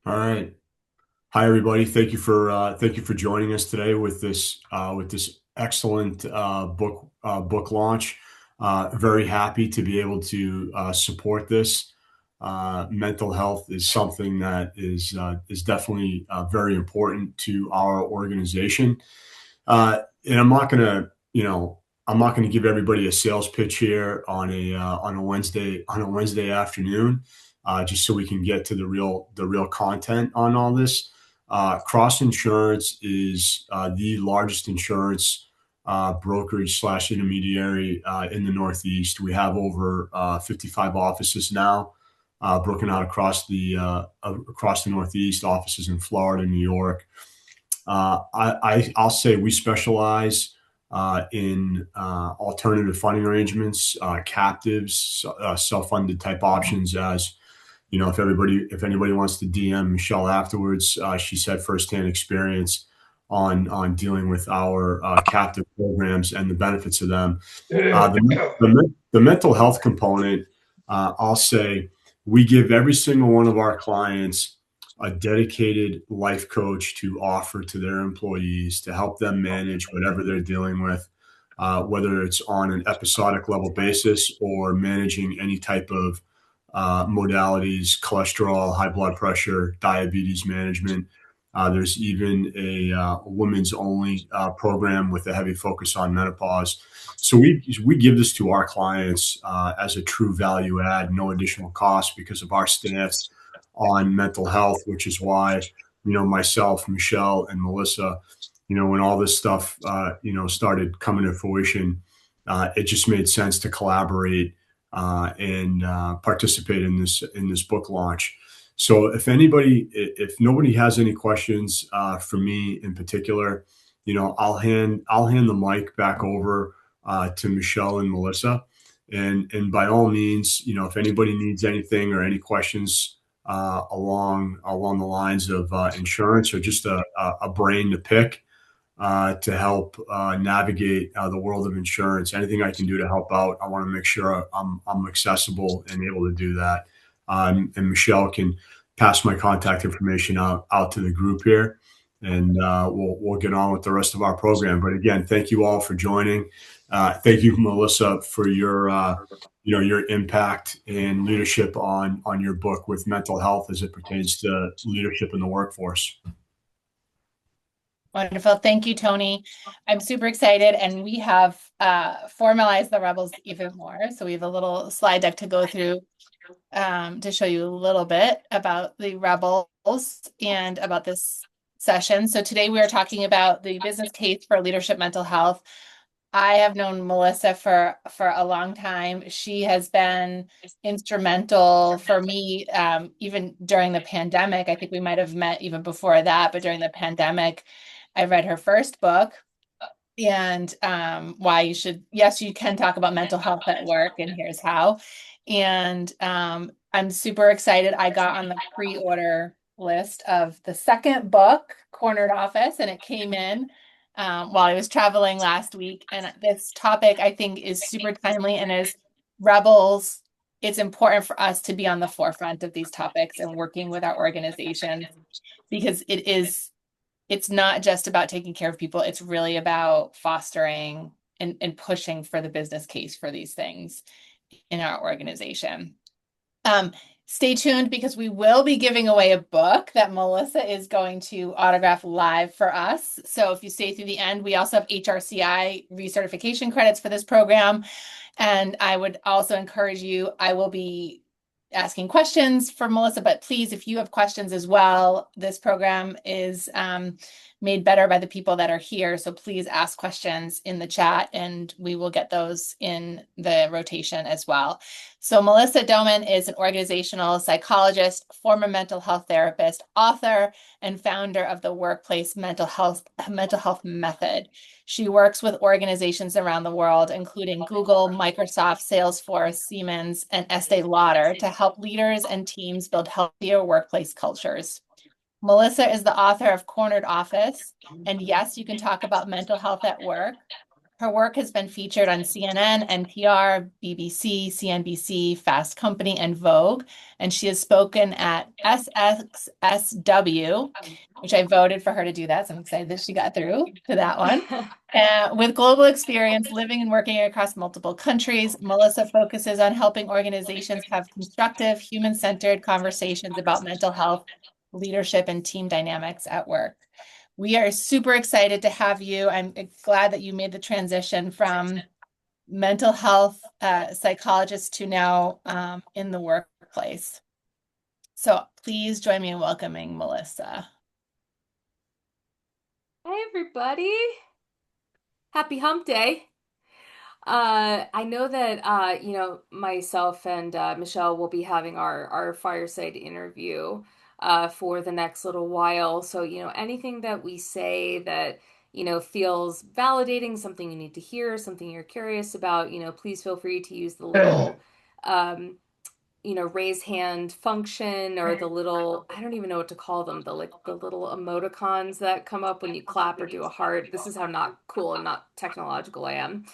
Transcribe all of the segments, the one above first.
All right. Hi, everybody. Thank you for joining us today with this excellent book launch. Very happy to be able to support this. Mental health is something that is definitely very important to our organization. And I'm not gonna give everybody a sales pitch here on a Wednesday afternoon, just so we can get to the real content on all this. Cross Insurance is the largest insurance brokerage slash intermediary in the Northeast. We have over 55 offices now, broken out across the Northeast, offices in Florida, New York. I'll say we specialize in alternative funding arrangements, captives, self-funded type options. As you know, if anybody wants to DM Michelle afterwards, she's had firsthand experience on dealing with our captive programs and the benefits of them. The mental health component, I'll say, we give every single one of our clients a dedicated life coach to offer to their employees to help them manage whatever they're dealing with, whether it's on an episodic level basis or managing any type of modalities, cholesterol, high blood pressure, diabetes management. There's even a women's only program with a heavy focus on menopause. So we give this to our clients as a true value add, no additional cost because of our stance on mental health, which is why myself, Michelle, and Melissa, when all this stuff started coming to fruition, it just made sense to collaborate and participate in this book launch. So if nobody has any questions for me in particular, I'll hand the mic back over to Michelle and Melissa, and by all means, if anybody needs anything or any questions along the lines of insurance or just a brain to pick to help navigate the world of insurance. Anything I can do to help out, I want to make sure I'm accessible and able to do that. And Michelle can pass my contact information out to the group here, and we'll get on with the rest of our program. But again, thank you all for joining. Thank you, Melissa, for your impact and leadership on your book with mental health as it pertains to leadership in the workforce. Wonderful. Thank you, Tony. I'm super excited, and we have formalized the Rebels even more. So we have a little slide deck to go through to show you a little bit about the Rebels and about this session. So today we are talking about the business case for leadership mental health. I have known Melissa for a long time. She has been instrumental for me, even during the pandemic. I think we might have met even before that, but during the pandemic, I read her first book, and why you should, yes, you can talk about mental health at work, and here's how. And I'm super excited. I got on the pre-order list of the second book, Cornered Office, and it came in while I was traveling last week. And this topic, I think, is super timely. And as Rebels, it's important for us to be on the forefront of these topics and working with our organization, because it's not just about taking care of people. It's really about fostering and pushing for the business case for these things in our organization. Stay tuned, because we will be giving away a book that Melissa is going to autograph live for us. So if you stay through the end, we also have HRCI recertification credits for this program. And I would also encourage you, I will be asking questions for Melissa, but please, if you have questions as well, this program is made better by the people that are here. So please ask questions in the chat, and we will get those in the rotation as well. So Melissa Doman is an organizational psychologist, former mental health therapist, author, and founder of the Workplace Mental Health Method. She works with organizations around the world, including Google, Microsoft, Salesforce, Siemens, and Estee Lauder, to help leaders and teams build healthier workplace cultures. Melissa is the author of Cornered Office, and yes, you can talk about mental health at work. Her work has been featured on CNN, NPR, BBC, CNBC, Fast Company, and Vogue. And she has spoken at SXSW, which I voted for her to do that. So I'm excited that she got through to that one. With global experience living and working across multiple countries, Melissa focuses on helping organizations have constructive, human-centered conversations about mental health, leadership, and team dynamics at work. We are super excited to have you. I'm glad that you made the transition from mental health psychologist to now in the workplace. So please join me in welcoming Melissa. Hey everybody. Happy hump day. I know that myself and Michelle will be having our fireside interview for the next little while. So, anything that we say that, feels validating, something you need to hear, something you're curious about, please feel free to use the little um raise hand function or the little, I don't even know what to call them, the little emoticons that come up when you clap or do a heart. This is how not cool and not technological I am.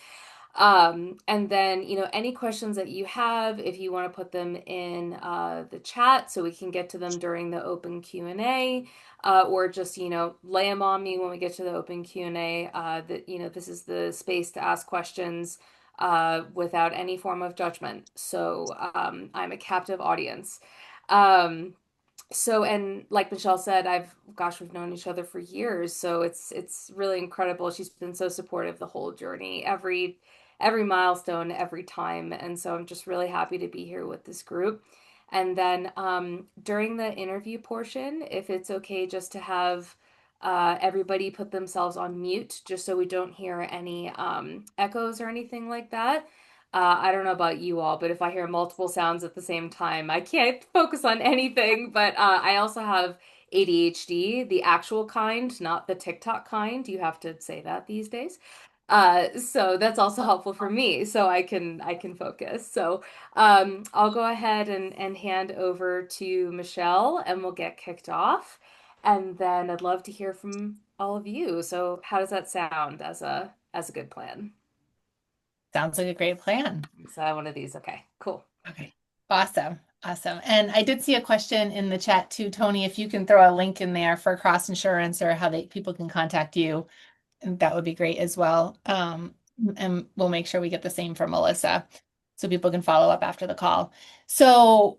And then, any questions that you have, if you want to put them in the chat so we can get to them during the open Q&A, or just, lay them on me when we get to the open Q&A, that, this is the space to ask questions without any form of judgment. So I'm a captive audience. Um, and like Michelle said, we've known each other for years, so it's really incredible. She's been so supportive the whole journey, every milestone, every time, and so I'm just really happy to be here with this group. And then during the interview portion, if it's okay, just to have everybody put themselves on mute, just so we don't hear any echoes or anything like that. I don't know about you all, but if I hear multiple sounds at the same time, I can't focus on anything. But I also have ADHD, the actual kind, not the TikTok kind. You have to say that these days. So that's also helpful for me, so I can focus. So I'll go ahead and hand over to Michelle, and we'll get kicked off. And then I'd love to hear from all of you. So how does that sound as a good plan? Sounds like a great plan. So one of these. Okay, cool. Okay. Awesome. Awesome. And I did see a question in the chat too, Tony, if you can throw a link in there for cross insurance or how people can contact you, that would be great as well. And we'll make sure we get the same for Melissa so people can follow up after the call. So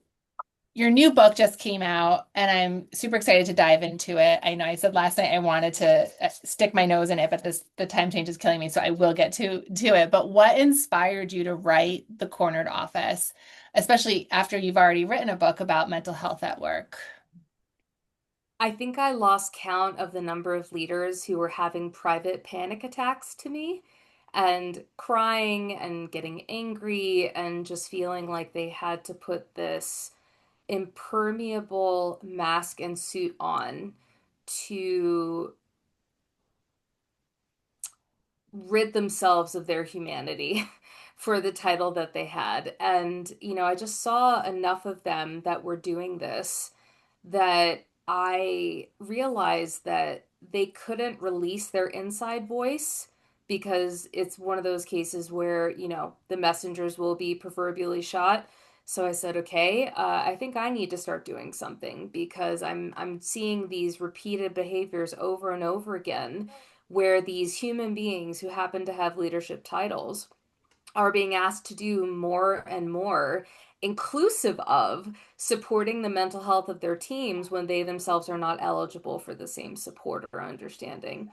your new book just came out and I'm super excited to dive into it. I know I said last night I wanted to stick my nose in it, but the time change is killing me, so I will get to it. But what inspired you to write The Cornered Office, especially after you've already written a book about mental health at work? I think I lost count of the number of leaders who were having private panic attacks to me and crying and getting angry and just feeling like they had to put this impermeable mask and suit on to rid themselves of their humanity for the title that they had. And, I just saw enough of them that were doing this that I realized that they couldn't release their inside voice because it's one of those cases where, the messengers will be proverbially shot. So I said, okay, I think I need to start doing something because I'm seeing these repeated behaviors over and over again where these human beings who happen to have leadership titles are being asked to do more and more, inclusive of supporting the mental health of their teams when they themselves are not eligible for the same support or understanding.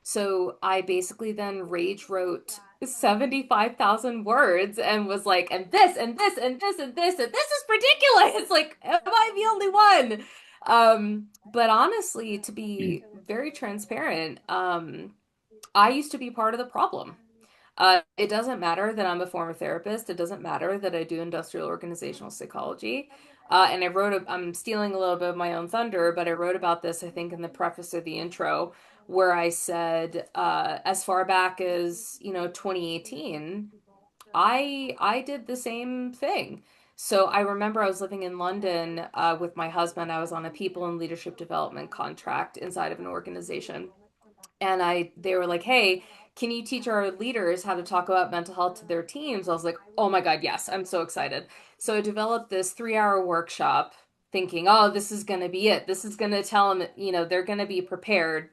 So I basically then rage wrote 75,000 words and was like, and this, and this, and this, and this, and this is ridiculous. Like, am I the only one? But honestly, to be very transparent, I used to be part of the problem. It doesn't matter that I'm a former therapist. It doesn't matter that I do industrial organizational psychology. And I'm stealing a little bit of my own thunder, but I wrote about this, I think, in the preface of the intro, where I said, as far back as, 2018, I did the same thing. So I remember I was living in London with my husband. I was on a people and leadership development contract inside of an organization, and they were like, hey, can you teach our leaders how to talk about mental health to their teams? I was like, oh my God, yes, I'm so excited. So I developed this 3 hour workshop thinking, oh, this is going to be it. This is going to tell them, they're going to be prepared.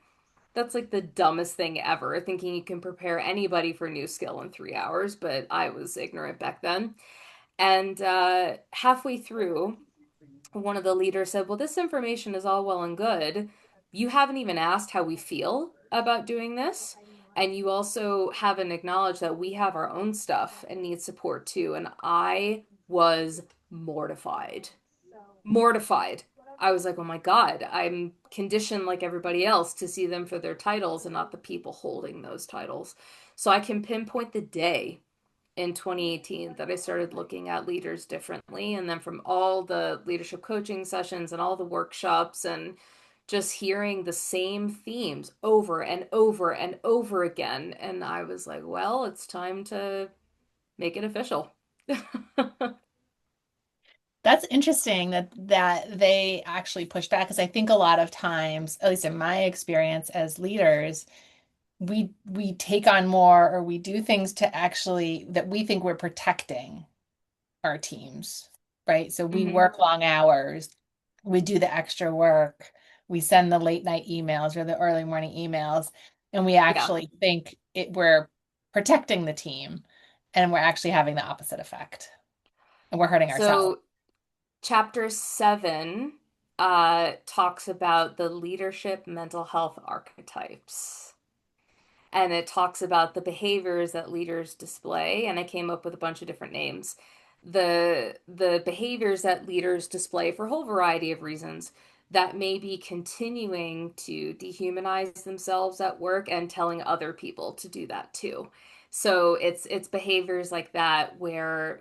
That's like the dumbest thing ever, thinking you can prepare anybody for a new skill in 3 hours, but I was ignorant back then. And halfway through, one of the leaders said, well, this information is all well and good. You haven't even asked how we feel about doing this. And you also haven't acknowledged that we have our own stuff and need support too. And I was mortified. Mortified. I was like, oh my God, I'm conditioned like everybody else to see them for their titles and not the people holding those titles. So I can pinpoint the day in 2018 that I started looking at leaders differently. And then from all the leadership coaching sessions and all the workshops and just hearing the same themes over and over and over again. And I was like, well, it's time to make it official. That's interesting that they actually push back because I think a lot of times, at least in my experience as leaders, we take on more or we do things to actually that we think we're protecting our teams, right? So we Hmm. work long hours, we do the extra work, we send the late night emails or the early morning emails, and we Yeah. actually think we're protecting the team, and we're actually having the opposite effect, and we're hurting ourselves. So chapter 7 talks about the leadership mental health archetypes. And it talks about the behaviors that leaders display, and I came up with a bunch of different names. The behaviors that leaders display for a whole variety of reasons that may be continuing to dehumanize themselves at work and telling other people to do that too. So it's behaviors like that where,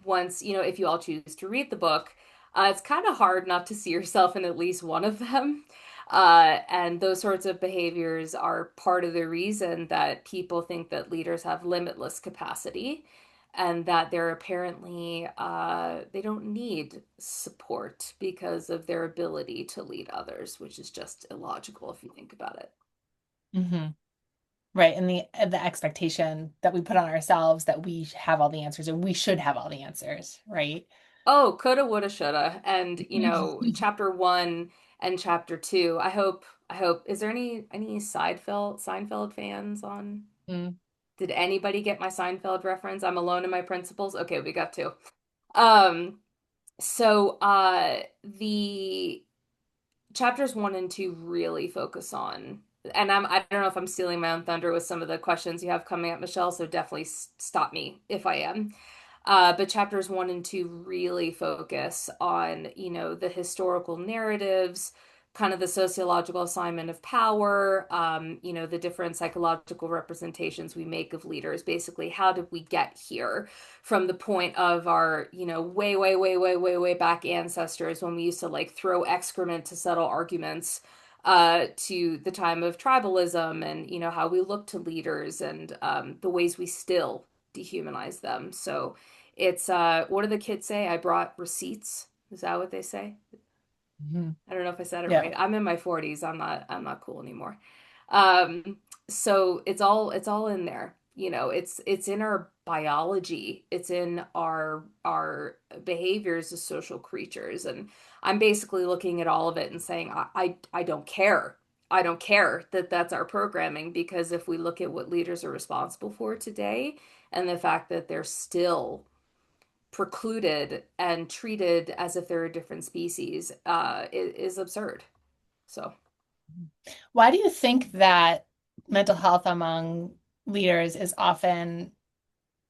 once, if you all choose to read the book, it's kind of hard not to see yourself in at least one of them. And those sorts of behaviors are part of the reason that people think that leaders have limitless capacity and that they're apparently, they don't need support because of their ability to lead others, which is just illogical if you think about it. Hmm. Right. And the expectation that we put on ourselves that we have all the answers or we should have all the answers, right? Oh, coulda, woulda, shoulda. And, Mhm. chapter 1 and chapter 2, I hope, is there any Seinfeld fans on? Mm. Did anybody get my Seinfeld reference? I'm alone in my principles. Okay, we got two. Um, the chapters 1 and 2 really focus on, and I don't know if I'm stealing my own thunder with some of the questions you have coming up, Michelle, so definitely stop me if I am. But chapters 1 and 2 really focus on, the historical narratives, kind of the sociological assignment of power, the different psychological representations we make of leaders. Basically, how did we get here from the point of our, way, way, way, way, way, way back ancestors when we used to like throw excrement to settle arguments to the time of tribalism and, how we look to leaders and the ways we still dehumanize them. So, it's what do the kids say? I brought receipts. Is that what they say? Mhm. I don't know if I said it Yeah. right. I'm in my 40s. I'm not cool anymore. Um, so it's all in there. It's in our biology. It's in our behaviors as social creatures. And I'm basically looking at all of it and saying, I don't care. I don't care that that's our programming because if we look at what leaders are responsible for today and the fact that they're still precluded and treated as if they're a different species is absurd. So, Why do you think that mental health among leaders is often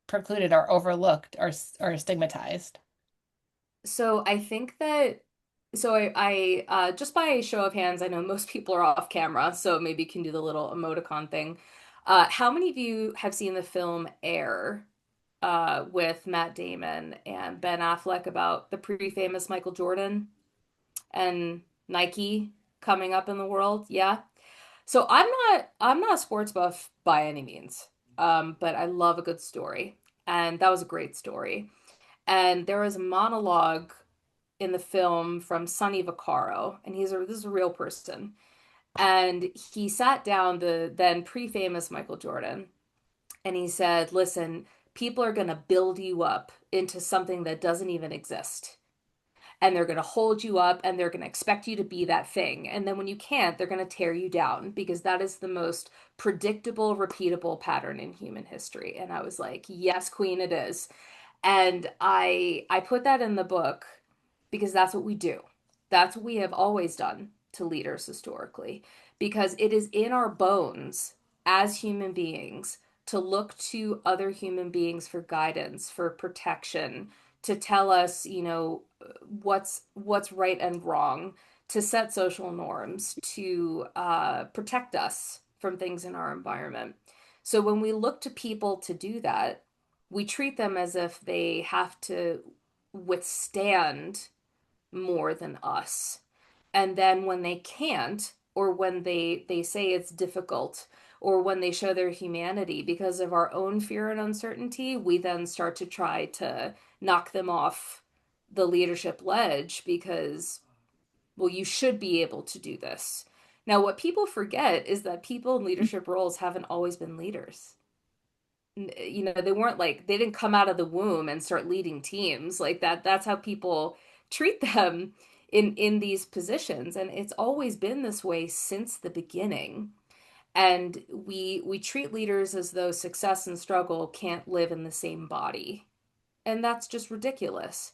precluded or overlooked or stigmatized? so I think that so I just by show of hands, I know most people are off camera, so maybe you can do the little emoticon thing. How many of you have seen the film Air with Matt Damon and Ben Affleck about the pretty famous Michael Jordan and Nike coming up in the world? Yeah. So I'm not a sports buff by any means, but I love a good story, and that was a great story. And there was a monologue in the film from Sonny Vaccaro, and this is a real person, And he sat down the then pre-famous Michael Jordan and he said, listen, people are going to build you up into something that doesn't even exist. And they're going to hold you up and they're going to expect you to be that thing. And then when you can't, they're going to tear you down because that is the most predictable, repeatable pattern in human history. And I was like, yes, queen, it is. And I put that in the book because that's what we do. That's what we have always done to leaders historically, because it is in our bones as human beings to look to other human beings for guidance, for protection, to tell us, what's right and wrong, to set social norms, to protect us from things in our environment. So when we look to people to do that, we treat them as if they have to withstand more than us. And then when they can't, or when they say it's difficult, or when they show their humanity because of our own fear and uncertainty, we then start to try to knock them off the leadership ledge because, well, you should be able to do this. Now, what people forget is that people in leadership roles haven't always been leaders. They weren't like, they didn't come out of the womb and start leading teams like that. That's how people treat them in these positions, and it's always been this way since the beginning. And we treat leaders as though success and struggle can't live in the same body, and that's just ridiculous.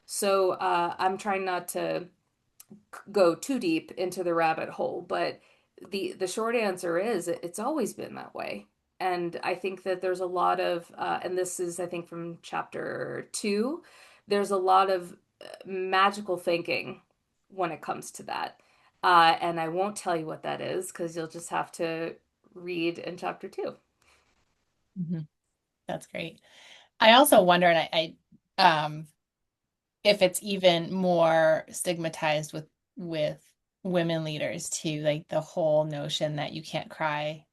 So I'm trying not to go too deep into the rabbit hole, but the short answer is it's always been that way. And I think that there's a lot of and this is, I think, from chapter 2, there's a lot of magical thinking when it comes to that. And I won't tell you what that is because you'll just have to read in chapter 2. Mhm. That's great. I also wonder, and if it's even more stigmatized with women leaders too, like the whole notion that you can't cry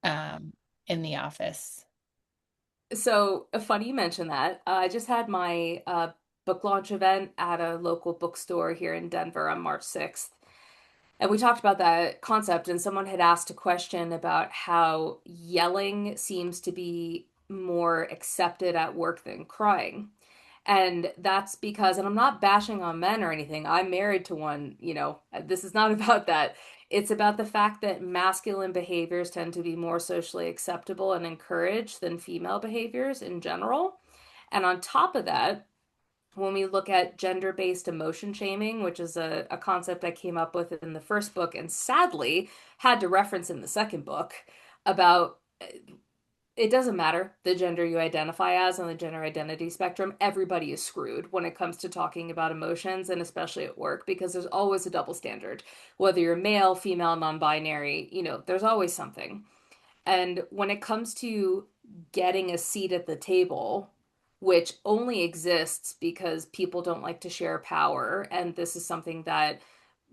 um in the office. So funny you mentioned that. I just had my book launch event at a local bookstore here in Denver on March 6th. And we talked about that concept, and someone had asked a question about how yelling seems to be more accepted at work than crying. And that's because, and I'm not bashing on men or anything, I'm married to one, this is not about that. It's about the fact that masculine behaviors tend to be more socially acceptable and encouraged than female behaviors in general. And on top of that, when we look at gender-based emotion shaming, which is a concept I came up with in the first book and sadly had to reference in the second book about it doesn't matter the gender you identify as on the gender identity spectrum. Everybody is screwed when it comes to talking about emotions, and especially at work, because there's always a double standard. Whether you're male, female, non binary, there's always something. And when it comes to getting a seat at the table, which only exists because people don't like to share power, and this is something that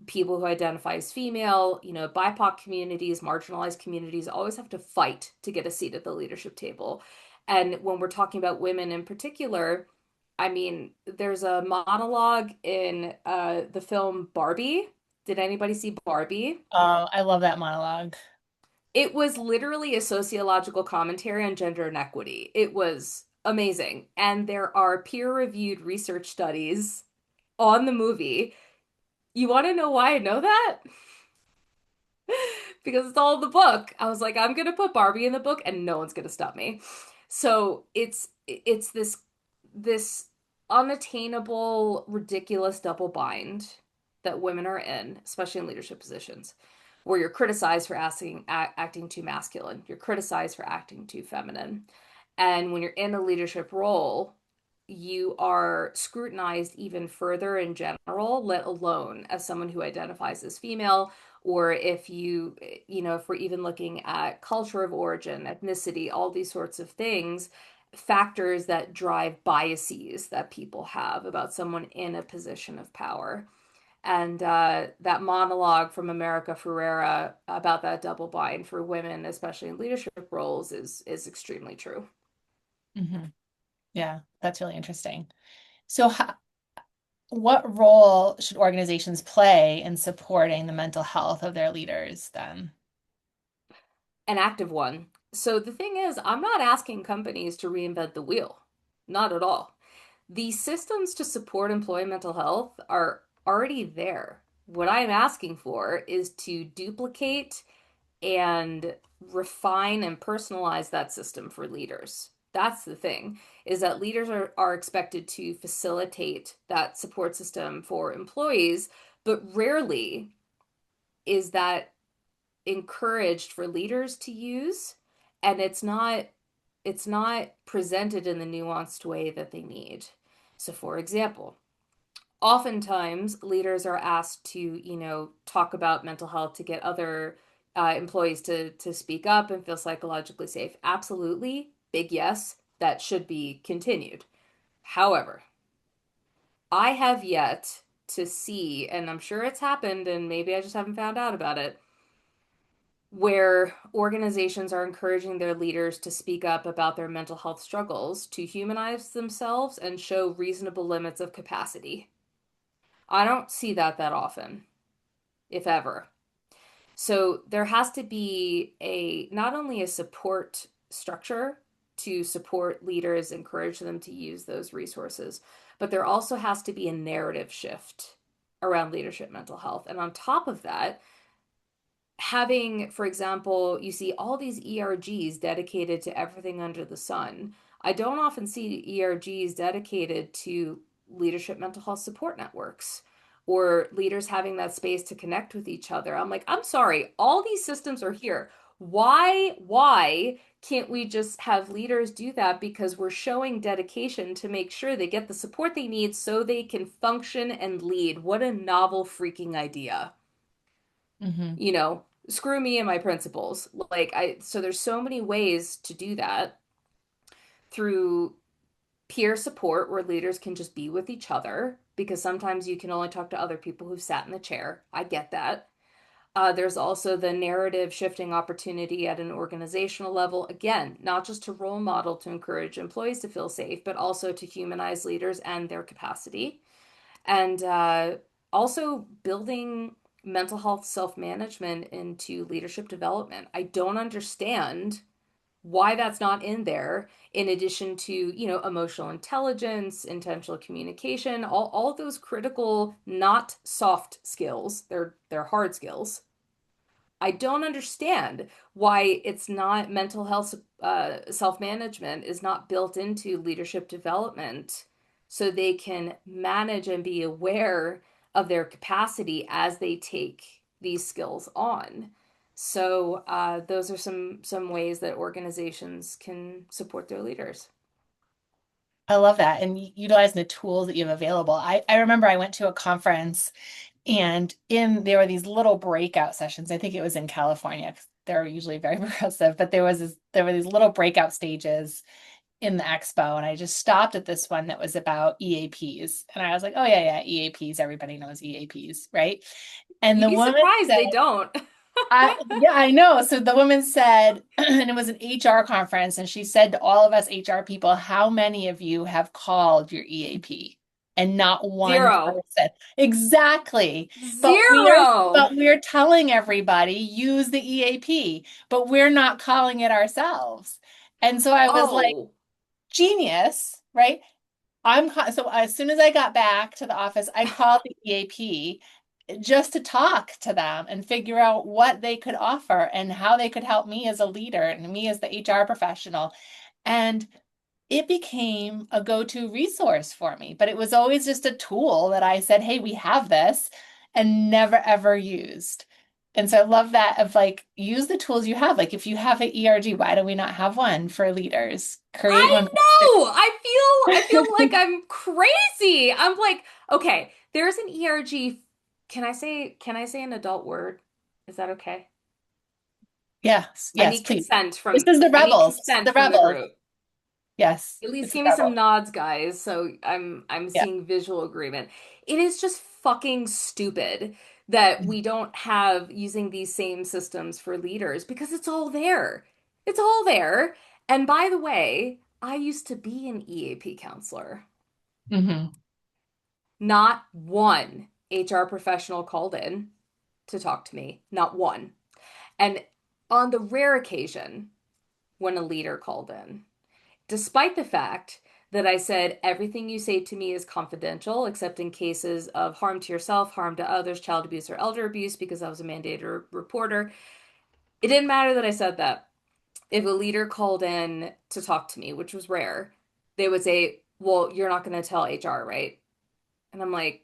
people who identify as female, BIPOC communities, marginalized communities always have to fight to get a seat at the leadership table. And when we're talking about women in particular, I mean, there's a monologue in the film Barbie. Did anybody see Barbie? Oh, I love that monologue. It was literally a sociological commentary on gender inequity. It was amazing. And there are peer-reviewed research studies on the movie. You want to know why I know that? Because it's all in the book. I was like, I'm gonna put Barbie in the book and no one's gonna stop me. So it's this unattainable, ridiculous double bind that women are in, especially in leadership positions, where you're criticized for acting too masculine, you're criticized for acting too feminine. And when you're in a leadership role, you are scrutinized even further in general, let alone as someone who identifies as female, or if if we're even looking at culture of origin, ethnicity, all these sorts of things, factors that drive biases that people have about someone in a position of power. And that monologue from America Ferrera about that double bind for women, especially in leadership roles, is extremely true. Hmm. Yeah, that's really interesting. So what role should organizations play in supporting the mental health of their leaders then? An active one. So the thing is, I'm not asking companies to reinvent the wheel. Not at all. The systems to support employee mental health are already there. What I'm asking for is to duplicate and refine and personalize that system for leaders. That's the thing, is that leaders are expected to facilitate that support system for employees, but rarely is that encouraged for leaders to use, and it's not presented in the nuanced way that they need. So for example, oftentimes leaders are asked to, talk about mental health to get other employees to speak up and feel psychologically safe. Absolutely, big yes, that should be continued. However, I have yet to see, and I'm sure it's happened, and maybe I just haven't found out about it, where organizations are encouraging their leaders to speak up about their mental health struggles, to humanize themselves and show reasonable limits of capacity. I don't see that often, if ever. So there has to be a not only a support structure to support leaders, encourage them to use those resources, but there also has to be a narrative shift around leadership mental health. And on top of that, having, for example, you see all these ERGs dedicated to everything under the sun. I don't often see ERGs dedicated to leadership mental health support networks or leaders having that space to connect with each other. I'm like, I'm sorry, all these systems are here. Why can't we just have leaders do that? Because we're showing dedication to make sure they get the support they need so they can function and lead. What a novel freaking idea. Hmm. you know, Screw me and my principles. So there's so many ways to do that through peer support where leaders can just be with each other because sometimes you can only talk to other people who've sat in the chair. I get that. There's also the narrative shifting opportunity at an organizational level. Again, not just to role model to encourage employees to feel safe, but also to humanize leaders and their capacity. And also building mental health self-management into leadership development. I don't understand why that's not in there in addition to, emotional intelligence, intentional communication, all those critical, not soft skills. They're hard skills. I don't understand why it's not mental health self-management is not built into leadership development so they can manage and be aware of their capacity as they take these skills on. So those are some ways that organizations can support their leaders. I love that. And utilizing the tools that you have available. I remember I went to a conference and there were these little breakout sessions. I think it was in California 'cause they're usually very progressive, but there were these little breakout stages in the expo. And I just stopped at this one that was about EAPs. And I was like, oh yeah, yeah, EAPs. Everybody knows EAPs, right? And You'd the be woman surprised said, they don't. yeah, I know. So the woman said, and it was an HR conference, and she said to all of us HR people, how many of you have called your EAP? And not one Zero. person. Exactly. Zero. But we're telling everybody use the EAP, but we're not calling it ourselves. And so I was like, Oh, genius, right? So as soon as I got back to the office, I called the EAP just to talk to them and figure out what they could offer and how they could help me as a leader and me as the HR professional. And it became a go-to resource for me, but it was always just a tool that I said, hey, we have this and never ever used. And so I love that of like, use the tools you have. Like if you have an ERG, why do we not have one for leaders? Create I one. know. I feel like I'm crazy. I'm like, okay, there's an ERG. Can I say an adult word? Is that okay? Yes, I yes, need please. consent This from is the I need rebels. It's consent the from the rebels. group. Yes, At least it's the give me some rebels. nods, guys. So I'm Yeah. seeing visual agreement. It is just fucking stupid that we don't have using these same systems for leaders because it's all there. It's all there. And by the way, I used to be an EAP counselor. Hmm. Not one HR professional called in to talk to me, not one. And on the rare occasion when a leader called in, despite the fact that I said everything you say to me is confidential, except in cases of harm to yourself, harm to others, child abuse, or elder abuse, because I was a mandated reporter, it didn't matter that I said that. If a leader called in to talk to me, which was rare, they would say, "Well, you're not going to tell HR, right?" And I'm like,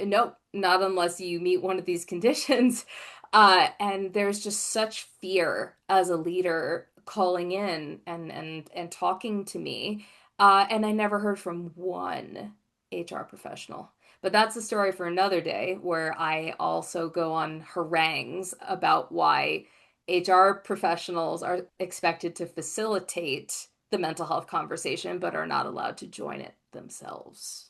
nope, not unless you meet one of these conditions. And there's just such fear as a leader calling in and talking to me. And I never heard from one HR professional. But that's a story for another day where I also go on harangues about why HR professionals are expected to facilitate the mental health conversation, but are not allowed to join it themselves.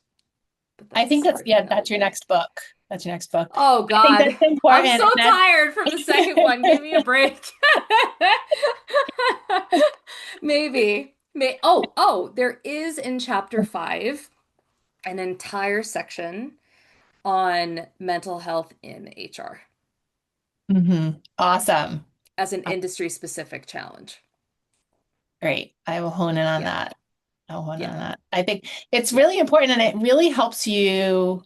But I that's a think that's, story for yeah, another that's your day. next book. That's your next book. Oh I think God, that's I'm important. so tired from the second one. Give me a break. Maybe. There is in chapter 5 an entire section on mental health in HR Awesome. as an industry specific challenge. Great. I will hone in on Yeah. that. I'll hone in Yeah. on that. I think it's really important and it really helps you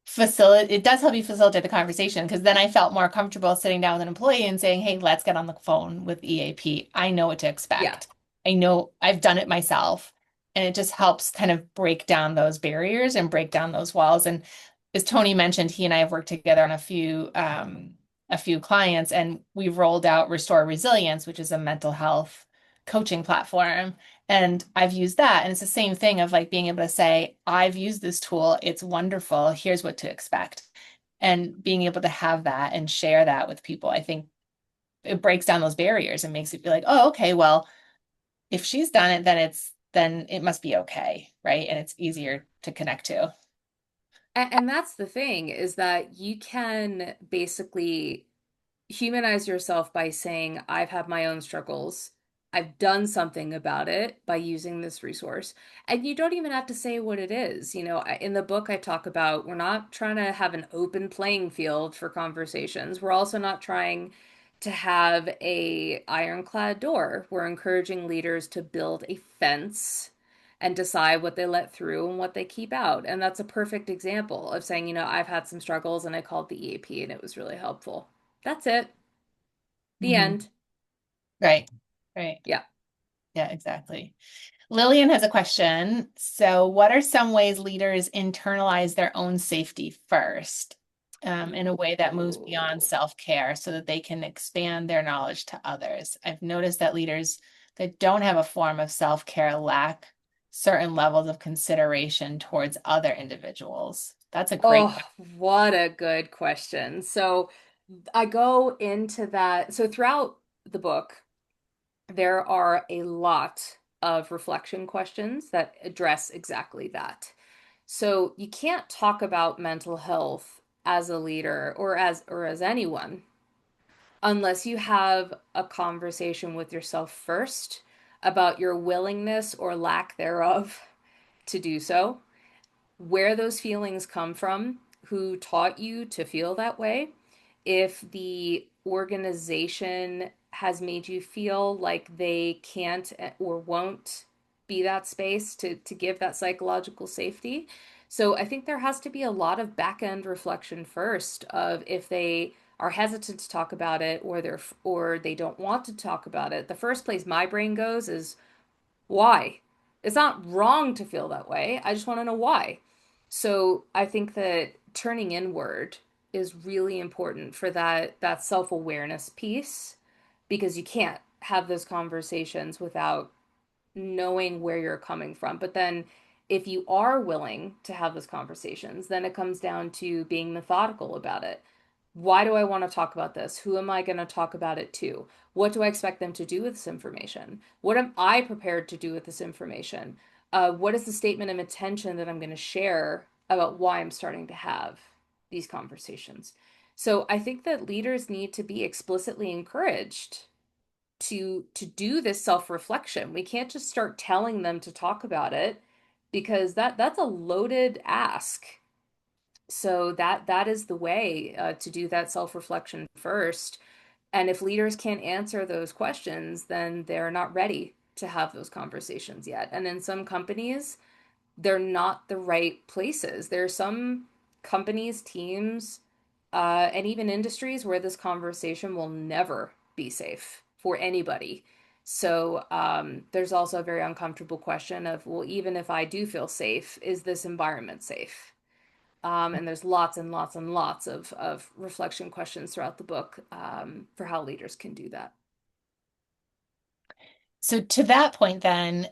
facilitate, it does help you facilitate the conversation because then I felt more comfortable sitting down with an employee and saying, hey, let's get on the phone with EAP. I know what to Yeah. expect. I know I've done it myself. And it just helps kind of break down those barriers and break down those walls. And as Tony mentioned, he and I have worked together on a few clients, and we've rolled out Restore Resilience, which is a mental health coaching platform. And I've used that. And it's the same thing of like being able to say, I've used this tool. It's wonderful. Here's what to expect. And being able to have that and share that with people, I think it breaks down those barriers and makes it feel like, oh, okay, well, if she's done it, then it must be okay, right? And it's easier to connect to. And that's the thing is that you can basically humanize yourself by saying, I've had my own struggles. I've done something about it by using this resource. And you don't even have to say what it is. You know, in the book, I talk about we're not trying to have an open playing field for conversations. We're also not trying to have a ironclad door. We're encouraging leaders to build a fence and decide what they let through and what they keep out. And that's a perfect example of saying, I've had some struggles and I called the EAP and it was really helpful. That's it. The Mhm. end. Right. Right. Yeah. Yeah, exactly. Lillian has a question. So, what are some ways leaders internalize their own safety first, in a way that moves beyond Ooh. self-care so that they can expand their knowledge to others? I've noticed that leaders that don't have a form of self-care lack certain levels of consideration towards other individuals. That's a great Oh, question. what a good question. So I go into that. So throughout the book, there are a lot of reflection questions that address exactly that. So you can't talk about mental health as a leader or as anyone unless you have a conversation with yourself first about your willingness or lack thereof to do so, where those feelings come from, who taught you to feel that way, if the organization has made you feel like they can't or won't be that space to give that psychological safety. So I think there has to be a lot of back end reflection first of if they are hesitant to talk about it or they don't want to talk about it. The first place my brain goes is why? It's not wrong to feel that way. I just want to know why. So I think that turning inward is really important for that self-awareness piece because you can't have those conversations without knowing where you're coming from. But then if you are willing to have those conversations, then it comes down to being methodical about it. Why do I want to talk about this? Who am I going to talk about it to? What do I expect them to do with this information? What am I prepared to do with this information? What is the statement of intention that I'm going to share about why I'm starting to have these conversations? So I think that leaders need to be explicitly encouraged to do this self-reflection. We can't just start telling them to talk about it. because that's a loaded ask. So that is the way to do that self-reflection first. And if leaders can't answer those questions, then they're not ready to have those conversations yet. And in some companies, they're not the right places. There are some companies, teams, and even industries where this conversation will never be safe for anybody. So there's also a very uncomfortable question of, well, even if I do feel safe, is this environment safe? And there's lots and lots and lots of reflection questions throughout the book for how leaders can do that. So to that point, then,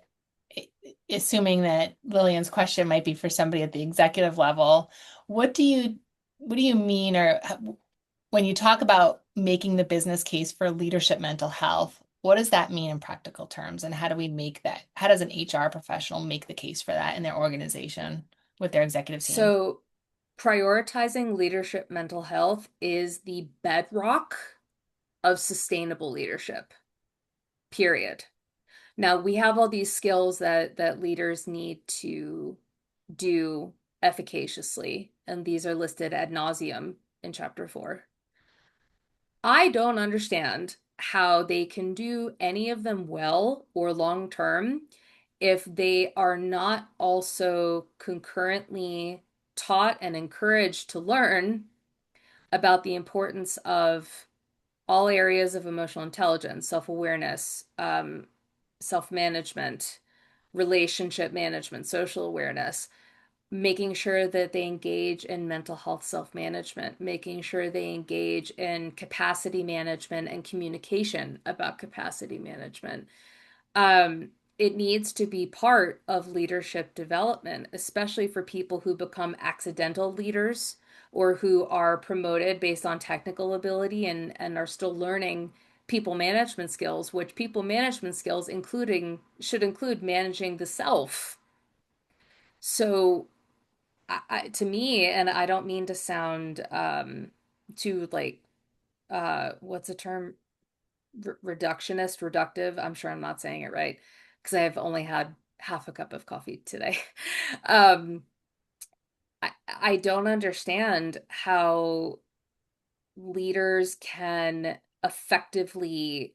assuming that Lillian's question might be for somebody at the executive level, what do you what do you mean, or when you talk about making the business case for leadership mental health, what does that mean in practical terms? And how do we make that? How does an HR professional make the case for that in their organization with their executive team? So, prioritizing leadership mental health is the bedrock of sustainable leadership, period. Now, we have all these skills that leaders need to do efficaciously, and these are listed ad nauseum in chapter 4. I don't understand how they can do any of them well or long term if they are not also concurrently taught and encouraged to learn about the importance of all areas of emotional intelligence, self-awareness, self-management, relationship management, social awareness, making sure that they engage in mental health self-management, making sure they engage in capacity management and communication about capacity management. Um, it needs to be part of leadership development, especially for people who become accidental leaders or who are promoted based on technical ability and are still learning people management skills, which people management skills including should include managing the self. So to me, and I don't mean to sound too like what's the term? Reductionist, reductive. I'm sure I'm not saying it right because I have only had half a cup of coffee today. Um, I don't understand how leaders can effectively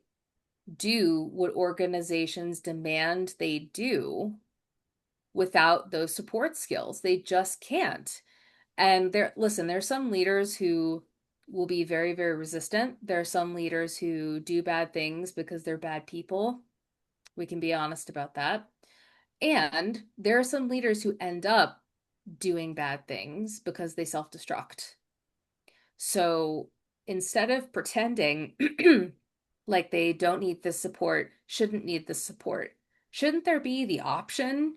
do what organizations demand they do without those support skills. They just can't. And listen, there's some leaders who will be very, very resistant. There are some leaders who do bad things because they're bad people. We can be honest about that. And there are some leaders who end up doing bad things because they self-destruct. So instead of pretending like they don't need this support, shouldn't need this support, shouldn't there be the option,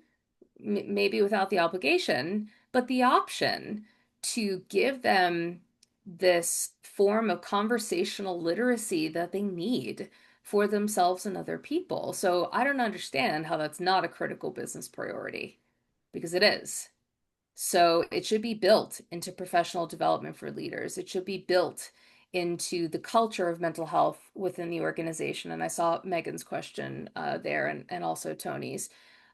maybe without the obligation, but the option to give them this form of conversational literacy that they need for themselves and other people? So I don't understand how that's not a critical business priority, because it is. So it should be built into professional development for leaders. It should be built into the culture of mental health within the organization. And I saw Megan's question there and also Tony's.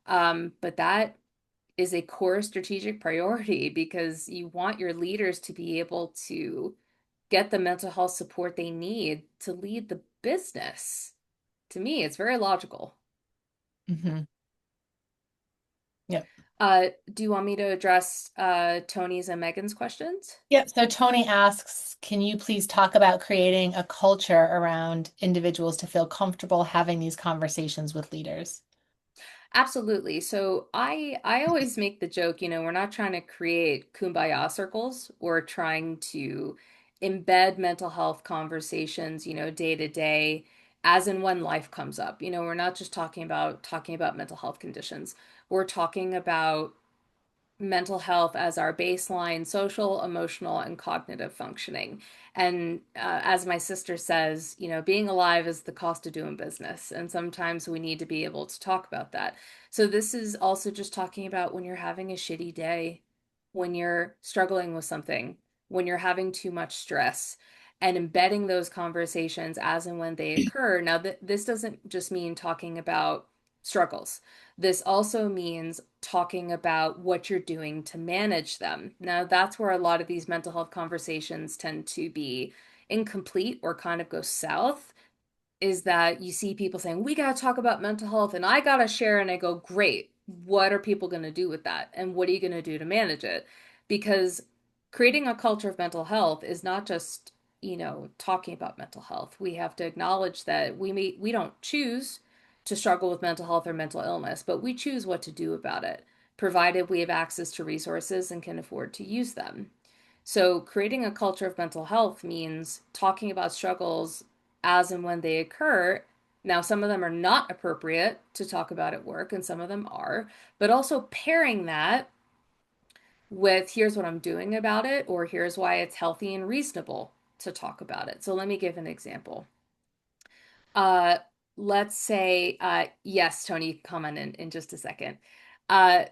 But that is a core strategic priority because you want your leaders to be able to get the mental health support they need to lead the business. To me, it's very logical. Mm-hmm. Yep. Do you want me to address Tony's and Megan's questions? Yep. So Tony asks, can you please talk about creating a culture around individuals to feel comfortable having these conversations with leaders? Absolutely. So I always make the joke, we're not trying to create kumbaya circles. We're trying to embed mental health conversations, day to day, as and when life comes up. We're not just talking about mental health conditions. We're talking about mental health as our baseline social, emotional, and cognitive functioning. And as my sister says, being alive is the cost of doing business. And sometimes we need to be able to talk about that. So this is also just talking about when you're having a shitty day, when you're struggling with something, when you're having too much stress. And embedding those conversations as and when they occur. Now, this doesn't just mean talking about struggles. This also means talking about what you're doing to manage them. Now, that's where a lot of these mental health conversations tend to be incomplete or kind of go south, is that you see people saying, we got to talk about mental health and I got to share. And I go, great. What are people going to do with that? And what are you going to do to manage it? Because creating a culture of mental health is not just, talking about mental health. We have to acknowledge that we don't choose to struggle with mental health or mental illness, but we choose what to do about it, provided we have access to resources and can afford to use them. So, creating a culture of mental health means talking about struggles as and when they occur. Now, some of them are not appropriate to talk about at work, and some of them are, but also pairing that with here's what I'm doing about it, or here's why it's healthy and reasonable to talk about it. So, let me give an example. Uh, let's say, yes, Tony, you can comment in just a second.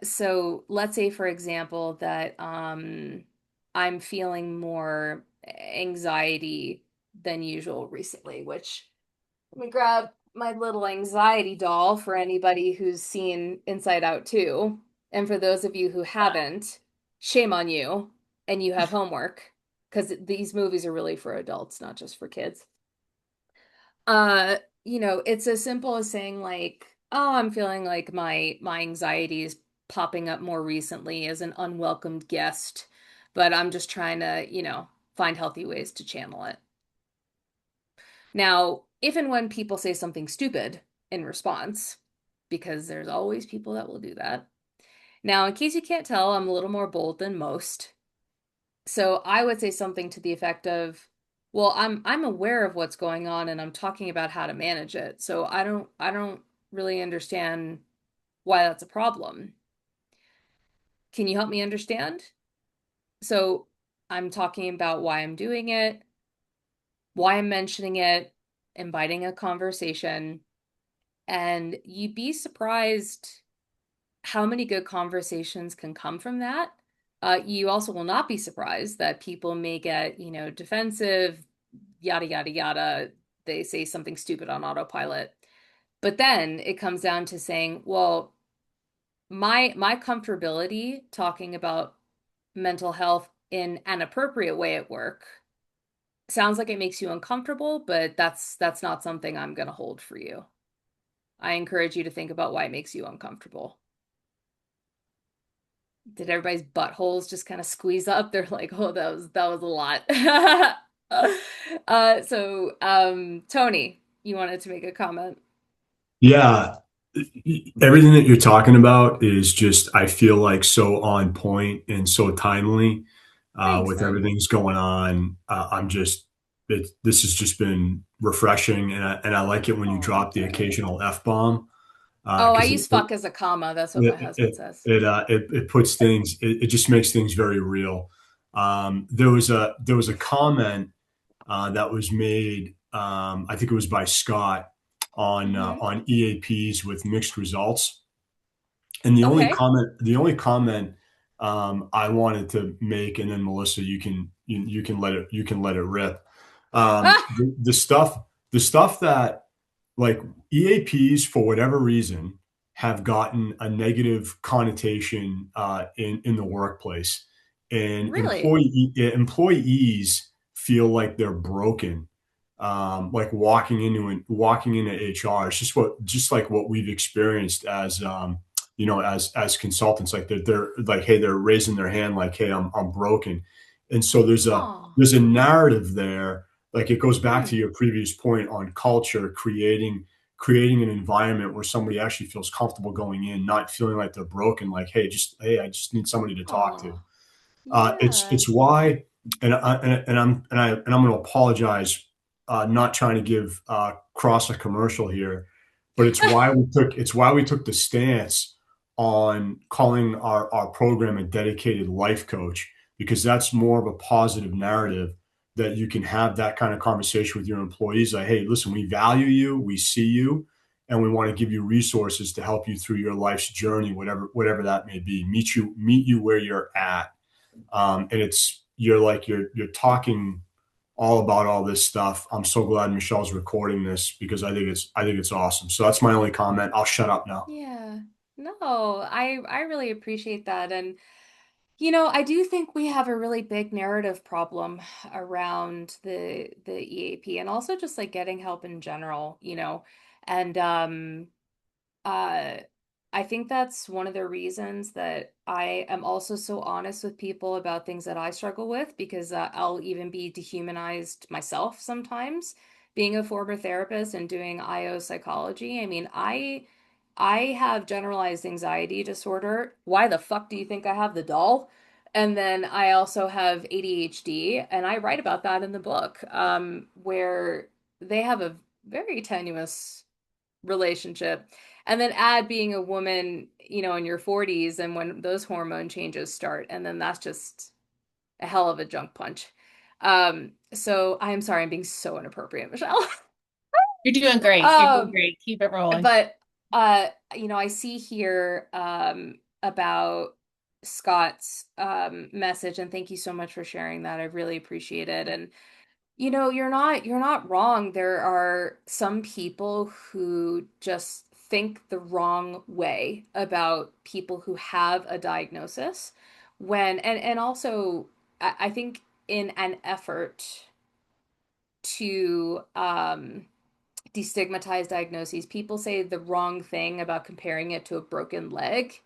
So let's say, for example, that I'm feeling more anxiety than usual recently, which let me grab my little anxiety doll for anybody who's seen Inside Out 2. And for those of you who haven't, shame on you, and you have homework because these movies are really for adults, not just for kids. Uh, it's as simple as saying like, "Oh, I'm feeling like my anxiety is popping up more recently as an unwelcomed guest, but I'm just trying to, find healthy ways to channel it." Now, if and when people say something stupid in response, because there's always people that will do that. Now, in case you can't tell, I'm a little more bold than most. So I would say something to the effect of, well, I'm aware of what's going on and I'm talking about how to manage it. So I don't really understand why that's a problem. Can you help me understand? So I'm talking about why I'm doing it, why I'm mentioning it, inviting a conversation, and you'd be surprised how many good conversations can come from that. You also will not be surprised that people may get, defensive, yada, yada, yada. They say something stupid on autopilot. But then it comes down to saying, well, my comfortability talking about mental health in an appropriate way at work sounds like it makes you uncomfortable, but that's not something I'm going to hold for you. I encourage you to think about why it makes you uncomfortable. Did everybody's buttholes just kind of squeeze up? They're like, oh, that was a lot. Tony, you wanted to make a comment. Yeah, everything that you're talking about is just, I feel like, so on point and so timely Thanks, with man. everything's going on. This has just been refreshing, and I like it when you Oh, drop the good. occasional F bomb Oh, I because use fuck as a comma. That's what my husband says. it puts things, it just makes things very real. There was a comment that was made. I think it was by Scott Mm-hmm. on EAPs with mixed results. And Okay. the only comment I wanted to make, and then Melissa, you can let it rip. Ah, The stuff that, like, EAPs for whatever reason have gotten a negative connotation in the workplace, and really? employees feel like they're broken, like walking into HR. It's just like what we've experienced as as consultants. Like they're like, hey, they're raising their hand, like, hey, I'm broken, and so Oh. there's a narrative there. Like, it goes back to Hmm. your previous point on culture, creating an environment where somebody actually feels comfortable going in, not feeling like they're broken. Like, hey, I just need somebody to talk to. Oh. Yeah. It's why, and I'm going to apologize, not trying to give cross a commercial here, but it's why we took the stance on calling our program a dedicated life coach, because that's more of a positive narrative, that you can have that kind of conversation with your employees. Like, hey, listen, we value you, we see you, and we want to give you resources to help you through your life's journey, whatever that may be. Meet you where you're at, and you're talking all about all this stuff. I'm so glad Michelle's recording this because I think it's awesome. So that's my only comment. I'll shut up now. Yeah. No, I really appreciate that. And you know, I do think we have a really big narrative problem around the EAP and also just like getting help in general, you know. And uh I think that's one of the reasons that I am also so honest with people about things that I struggle with because I'll even be dehumanized myself sometimes. Being a former therapist and doing IO psychology, I mean, I have generalized anxiety disorder. Why the fuck do you think I have the doll? And then I also have ADHD, and I write about that in the book, where they have a very tenuous relationship. And then add being a woman, you know, in your 40s and when those hormone changes start, and then that's just a hell of a junk punch. So I'm sorry, I'm being so inappropriate, Michelle. You're doing great. You're doing Um, great. Keep it rolling. but you know, I see here about Scott's message, and thank you so much for sharing that. I really appreciate it. And you know, you're not wrong. There are some people who just think the wrong way about people who have a diagnosis when and also I think in an effort to destigmatize diagnoses, people say the wrong thing about comparing it to a broken leg.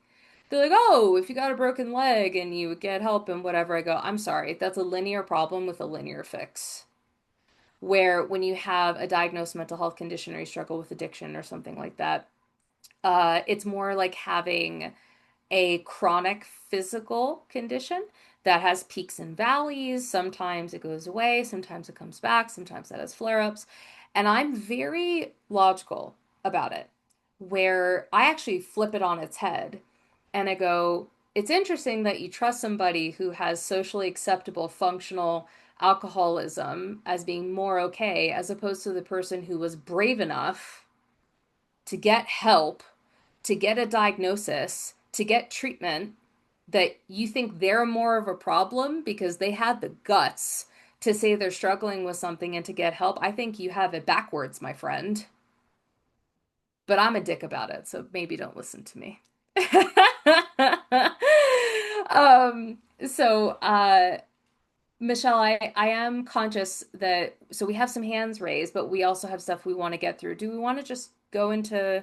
They're like, oh, if you got a broken leg and you get help and whatever, I go, I'm sorry, that's a linear problem with a linear fix. Where when you have a diagnosed mental health condition or you struggle with addiction or something like that, it's more like having a chronic physical condition that has peaks and valleys. Sometimes it goes away, sometimes it comes back, sometimes that has flare ups. And I'm very logical about it, where I actually flip it on its head and I go, it's interesting that you trust somebody who has socially acceptable functional alcoholism as being more okay, as opposed to the person who was brave enough to get help, to get a diagnosis, to get treatment, that you think they're more of a problem because they had the guts to say they're struggling with something and to get help. I think you have it backwards, my friend. But I'm a dick about it, so maybe don't listen to me. So Michelle, I am conscious that so we have some hands raised, but we also have stuff we want to get through. Do we want to just go into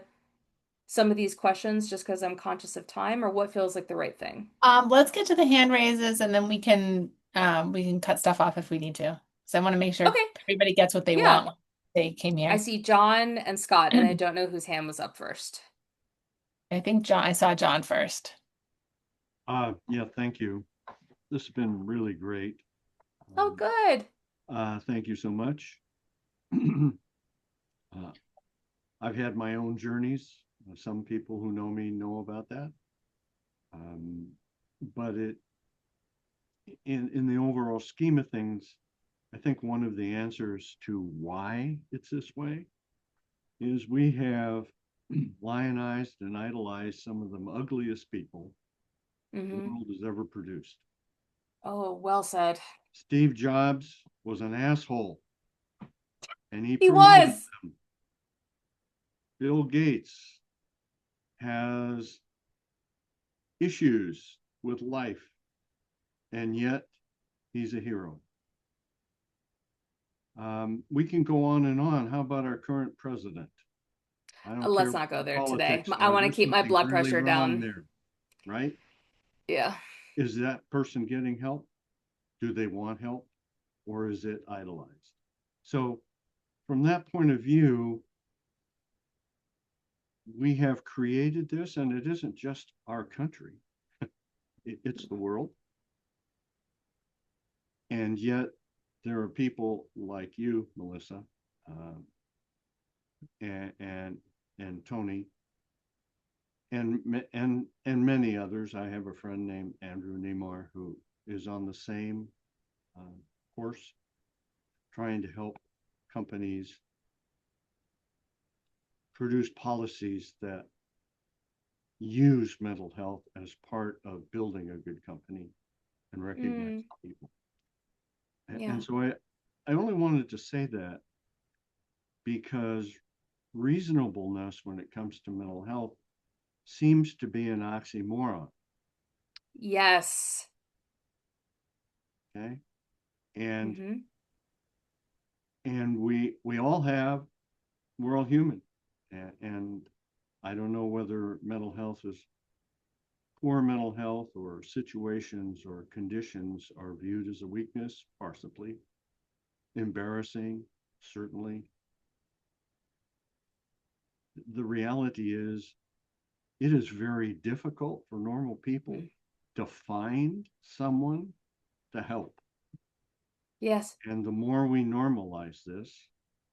some of these questions just because I'm conscious of time, or what feels like the right thing? Let's get to the hand raises and then we can cut stuff off if we need to. So I want to make sure Okay, everybody gets what they yeah. want when they came I here. see John and Scott, and I don't know whose hand was up first. I saw John first. Yeah, thank you. This has been really great. Oh, Um, good. Thank you so much. uh, I've had my own journeys. Some people who know me know about that. Um, but in the overall scheme of things, I think one of the answers to why it's this way is we have lionized and idolized some of the ugliest people the Hmm. world has ever produced. Oh, well said. Steve Jobs was an asshole and he He promoted was. them. Bill Gates has issues with life, and yet he's a hero. We can go on and on. How about our current president? I don't care Let's what not go the there today. politics I are. want to There's keep my something blood really pressure wrong down. there, right? Yeah. Is that person getting help? Do they want help? Or is it idolized? So, from that point of view, we have created this, and it isn't just our country, it's the world. And yet, there are people like you, Melissa, uh, and, and and Tony, and many others. I have a friend named Andrew Nemar who is on the same uh, course, trying to help companies produce policies that use mental health as part of building a good company and recognize Mm, people. yeah. And so I only wanted to say that because reasonableness when it comes to mental health seems to be an oxymoron. Yes. Okay. And Mm-hmm. we all have, we're all human. And I don't know whether mental health is poor mental health or situations or conditions are viewed as a weakness, possibly. Embarrassing, certainly. The reality is, it is very difficult for normal people to find someone to help. Yes. And the more we normalize this,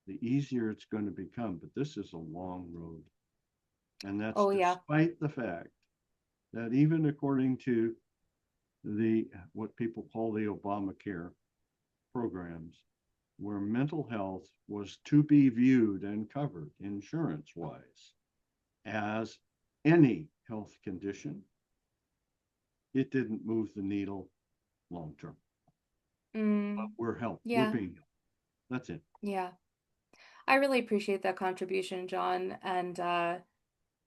the easier it's going to become. But this is a long road. And that's Oh, yeah. despite the fact that even according to the what people call the Obamacare programs, where mental health was to be viewed and covered insurance wise as any health condition, it didn't move the needle long term. But Mm, we're helped. We're yeah. being helped. That's it. Yeah. I really appreciate that contribution, John. And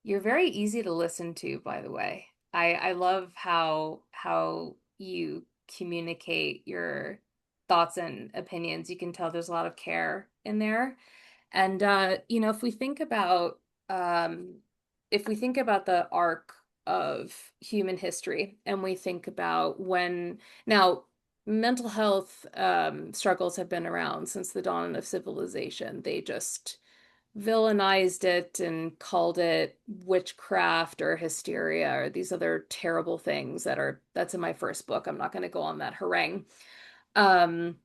you're very easy to listen to, by the way. I love how you communicate your thoughts and opinions. You can tell there's a lot of care in there. And um, if we think about the arc of human history, and we think about when now mental health struggles have been around since the dawn of civilization. They just villainized it and called it witchcraft or hysteria or these other terrible things that's in my first book. I'm not going to go on that harangue. Um,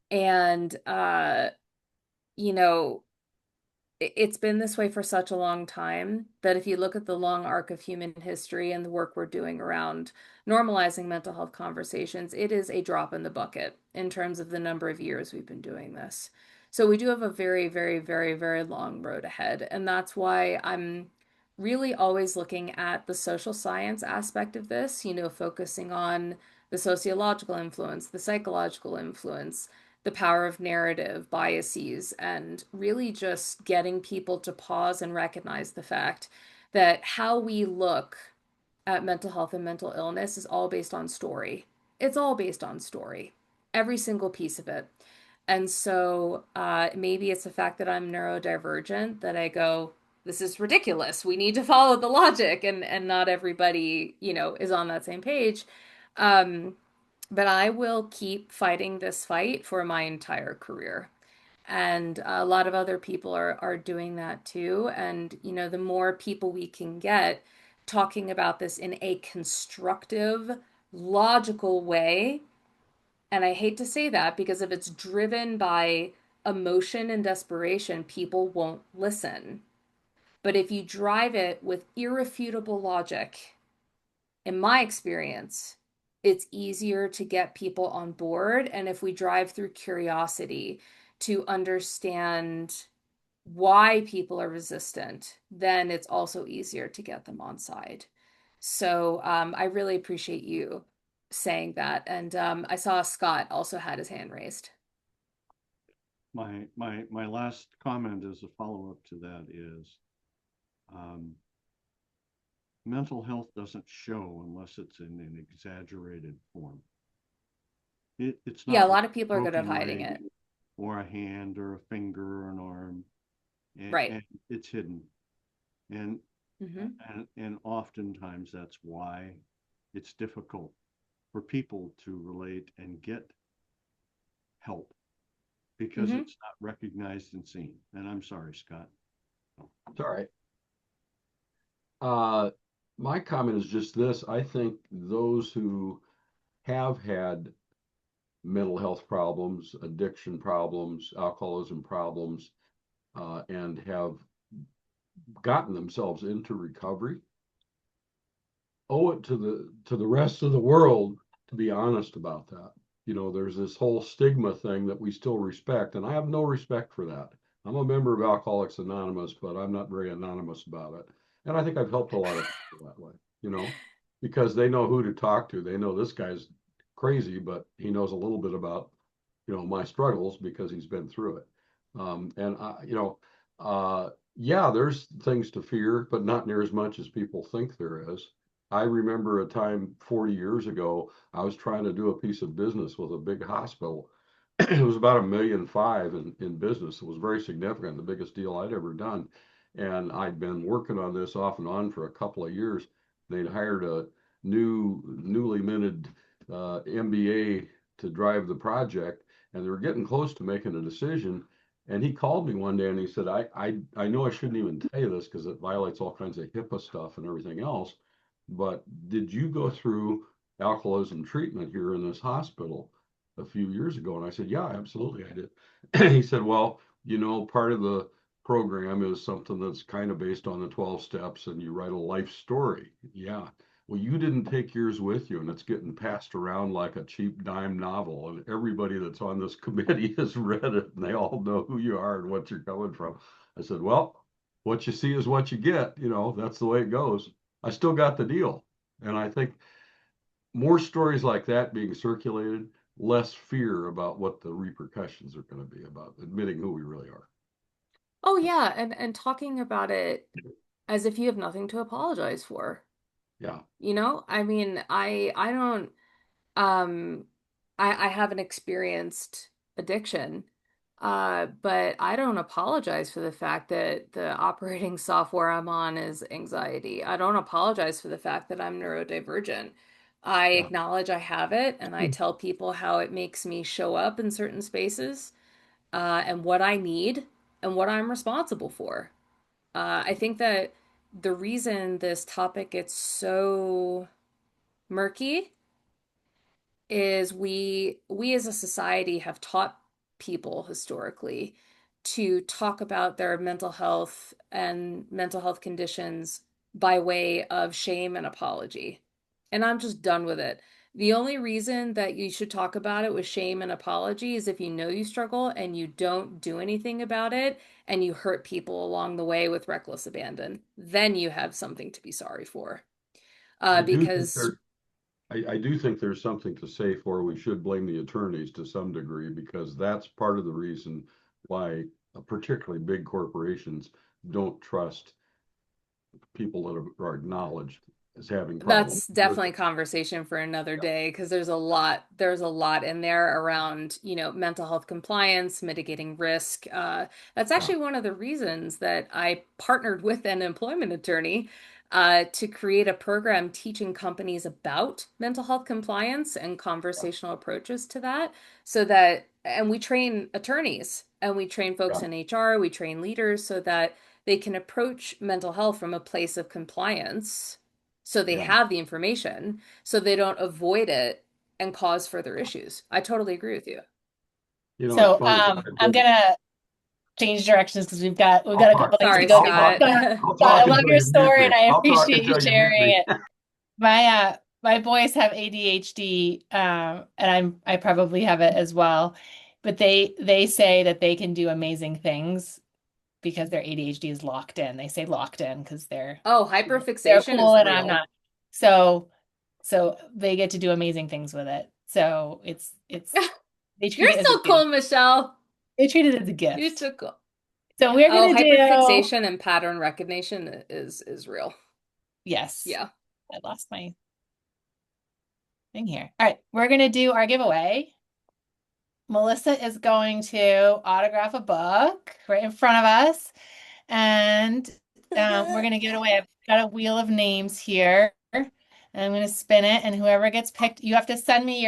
and you know, it's been this way for such a long time that if you look at the long arc of human history and the work we're doing around normalizing mental health conversations, it is a drop in the bucket in terms of the number of years we've been doing this. So we do have a very, very, very, very long road ahead. And that's why I'm really always looking at the social science aspect of this, focusing on the sociological influence, the psychological influence, the power of narrative, biases, and really just getting people to pause and recognize the fact that how we look at mental health and mental illness is all based on story. It's all based on story, every single piece of it. And so maybe it's the fact that I'm neurodivergent that I go, this is ridiculous. We need to follow the logic, and not everybody, is on that same page. Um, but I will keep fighting this fight for my entire career. And a lot of other people are doing that too. And, the more people we can get talking about this in a constructive, logical way. And I hate to say that because if it's driven by emotion and desperation, people won't listen. But if you drive it with irrefutable logic, in my experience, it's easier to get people on board. And if we drive through curiosity to understand why people are resistant, then it's also easier to get them on side. So I really appreciate you saying that. And I saw Scott also had his hand raised. My last comment as a follow-up to that is, um, mental health doesn't show unless it's in an exaggerated form. It's Yeah, not a like lot of a people are good at broken hiding leg it. or a hand or a finger or an arm, Right. and it's hidden. And Mm-hmm. and oftentimes that's why it's difficult for people to relate and get help, because Mm-hmm. it's not recognized and seen. And I'm sorry, Scott. It's all right. Uh, my comment is just this. I think those who have had mental health problems, addiction problems, alcoholism problems, and have gotten themselves into recovery owe it to the rest of the world to be honest about that. There's this whole stigma thing that we still respect, and I have no respect for that. I'm a member of Alcoholics Anonymous, but I'm not very anonymous about it. And I think I've helped a lot of people that way, because they know who to talk to. They know this guy's crazy, but he knows a little bit about, my struggles because he's been through it. And I, Yeah, there's things to fear, but not near as much as people think there is. I remember a time 40 years ago, I was trying to do a piece of business with a big hospital. It was about 1.5 million in business. It was very significant, the biggest deal I'd ever done. And I'd been working on this off and on for a couple of years. They'd hired a newly minted MBA to drive the project, and they were getting close to making a decision. And he called me one day and he said, I know I shouldn't even tell you this because it violates all kinds of HIPAA stuff and everything else, but did you go through alcoholism treatment here in this hospital a few years ago? And I said, yeah, absolutely, I did. He said, well, part of the program is something that's kind of based on the 12 steps and you write a life story. Yeah. Well, you didn't take yours with you, and it's getting passed around like a cheap dime novel. And everybody that's on this committee has read it, and they all know who you are and what you're coming from. I said, well, what you see is what you get. That's the way it goes. I still got the deal. And I think more stories like that being circulated, less fear about what the repercussions are going to be about admitting who we really are. Oh yeah, and talking about it as if you have nothing to apologize for. Yeah. I mean, I don't um I haven't experienced addiction. But I don't apologize for the fact that the operating software I'm on is anxiety. I don't apologize for the fact that I'm neurodivergent. I Yeah. acknowledge I have it, and I tell people how it makes me show up in certain spaces, and what I need and what I'm responsible for. I think that the reason this topic gets so murky is we as a society have taught people historically to talk about their mental health and mental health conditions by way of shame and apology. And I'm just done with it. The only reason that you should talk about it with shame and apology is if you know you struggle and you don't do anything about it and you hurt people along the way with reckless abandon. Then you have something to be sorry for. I do think Because there I do think there's something to say for we should blame the attorneys to some degree because that's part of the reason why particularly big corporations don't trust people that are acknowledged as having problems. that's definitely a conversation for another day because there's a lot in there around, mental health compliance, mitigating risk. That's Yeah, actually one of the reasons that I partnered with an employment attorney to create a program teaching companies about mental health compliance and conversational approaches to that and we train attorneys and we train folks yeah, in HR, we train leaders so that they can approach mental health from a place of compliance so they yeah. have the information so they don't avoid it and cause further issues. I totally agree with you. It's So funny. I'm gonna change directions because we've got a couple things to Sorry, go through. Scott. I'll Scott, I talk love until your you mute story me. and I I'll talk appreciate you until you mute sharing me. it. My boys have ADHD, and I probably have it as well. But they say that they can do amazing things because their ADHD is locked in. They say locked in because Oh, they're hyperfixation cool is and I'm real. not. So they get to do amazing things with it. So it's they treat You're it as a so gift. cool, Michelle. They treat it as a You're gift. so cool. So we're Oh, gonna do hyperfixation and pattern recognition is real. yes. Yeah. I lost my thing here. All right, we're gonna do our giveaway. Melissa is going to autograph a book right in front of us, and we're gonna give it away. I've got a wheel of names here, and I'm gonna spin it, and whoever gets picked, you have to send me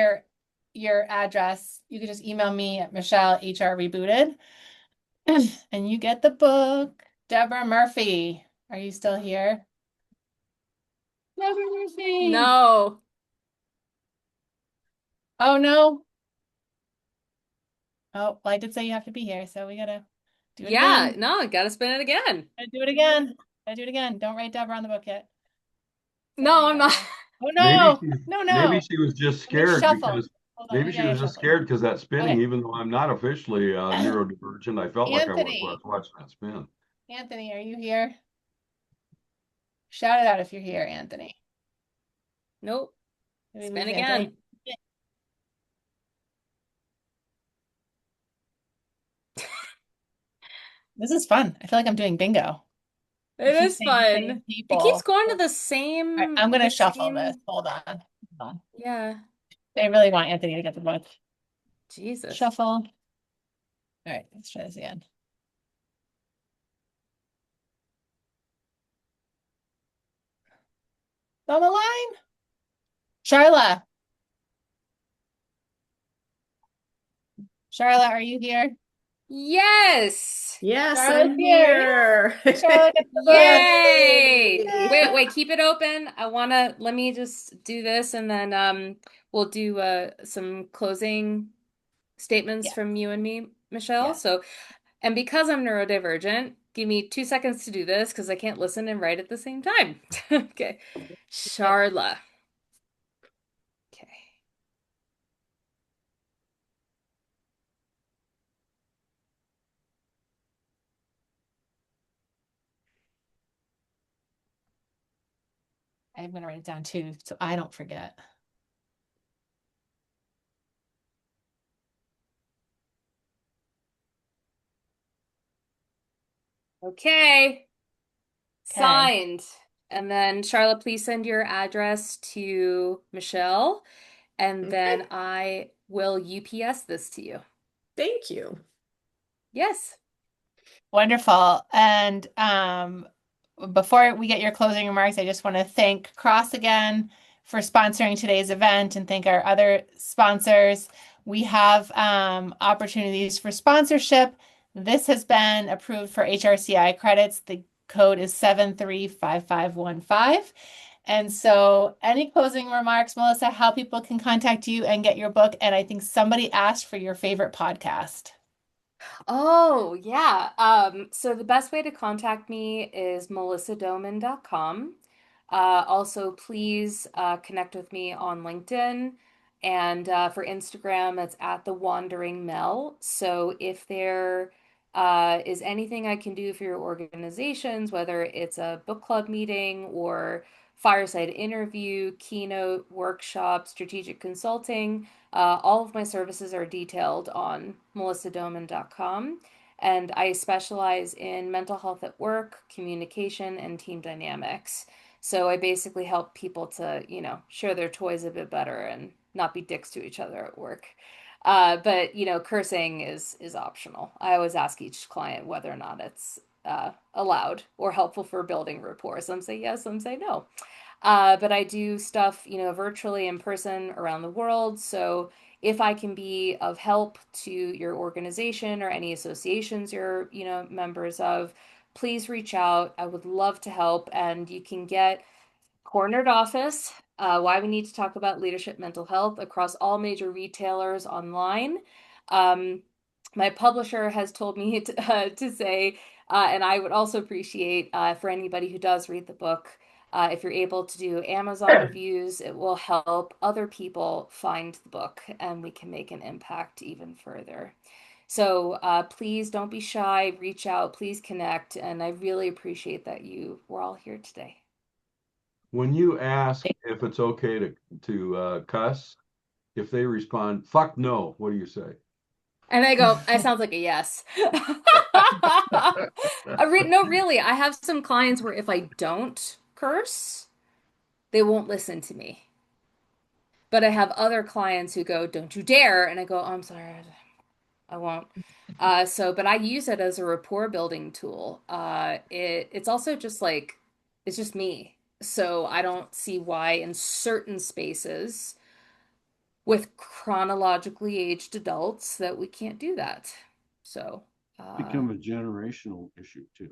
your address. You can just email me at Michelle HR Rebooted, and you get the book. Deborah Murphy, are you still here? Deborah Murphy. No. Oh no. Oh, well, I did say you have to be here, so we gotta do it Yeah, again. no, gotta spin it again. Gotta do it again. Gotta do it again. Don't write Deborah on the book yet. So there No, you I'm go. not. Oh Maybe no, she no, maybe no. she was just Let me scared shuffle. because Hold on, let maybe me she get you was just shuffling. scared because that spinning, Okay. even though I'm not officially neurodivergent, I felt like I was when I Anthony. was watching that spin. Anthony, are you here? Shout it out if you're here, Anthony. Nope. Did we Spin lose Anthony? again. This is fun. I feel like I'm doing bingo. It I keep is saying the same fun. It keeps people. going to All right, I'm the gonna shuffle this. same, Hold on. Hold on. yeah. They really want Anthony to get the book. Jesus. Shuffle. All right, let's try this again. On the line. Charla. Charla, are you here? Yes. Yes, Charlotte's I'm here. here. Charlotte gets the book. Yay. Yay. Wait, keep it open. Let me just do this and then we'll do some closing statements Yeah, from you and me, Michelle. yeah. So, and because I'm neurodivergent, give me 2 seconds to do this because I can't listen and write at the same time. Okay. Yep. Charla. Okay. I'm gonna write it down too, so I don't forget. Okay. Okay. Signed. And then Charlotte, please send your address to Michelle, and then Okay, I will UPS this to you. thank you. Yes. Wonderful. And before we get your closing remarks, I just want to thank Cross again for sponsoring today's event and thank our other sponsors. We have opportunities for sponsorship. This has been approved for HRCI credits. The code is 735515. And so, any closing remarks, Melissa, how people can contact you and get your book? And I think somebody asked for your favorite podcast. Oh, yeah. So the best way to contact me is melissadoman.com. Also, please connect with me on LinkedIn. And for Instagram, it's at the Wandering Mel. So if there is anything I can do for your organizations, whether it's a book club meeting or fireside interview, keynote, workshop, strategic consulting, all of my services are detailed on melissadoman.com. And I specialize in mental health at work, communication, and team dynamics. So I basically help people to, share their toys a bit better and not be dicks to each other at work. But cursing is optional. I always ask each client whether or not it's allowed or helpful for building rapport. Some say yes, some say no. But I do stuff, virtually in person around the world. So if I can be of help to your organization or any associations you're, members of, please reach out. I would love to help. And you can get Cornered Office, Why We Need to Talk About Leadership Mental Health across all major retailers online. Um, my publisher has told me to say, and I would also appreciate for anybody who does read the book, if you're able to do Amazon reviews, it will help other people find the book and we can make an impact even further. So please don't be shy, reach out, please connect. And I really appreciate that you were all here today. When you ask if it's okay to cuss, if they respond, "Fuck no," what do you say? And I go, that sounds like a yes. No, really, I have some clients where if I don't curse, they won't listen to me. But I have other clients who go, don't you dare. And I go, oh, I'm sorry, I won't. But I use it as a rapport building tool. It's also just like, it's just me. So I don't see why in certain spaces with chronologically aged adults that we can't do that. So, Become a generational issue too.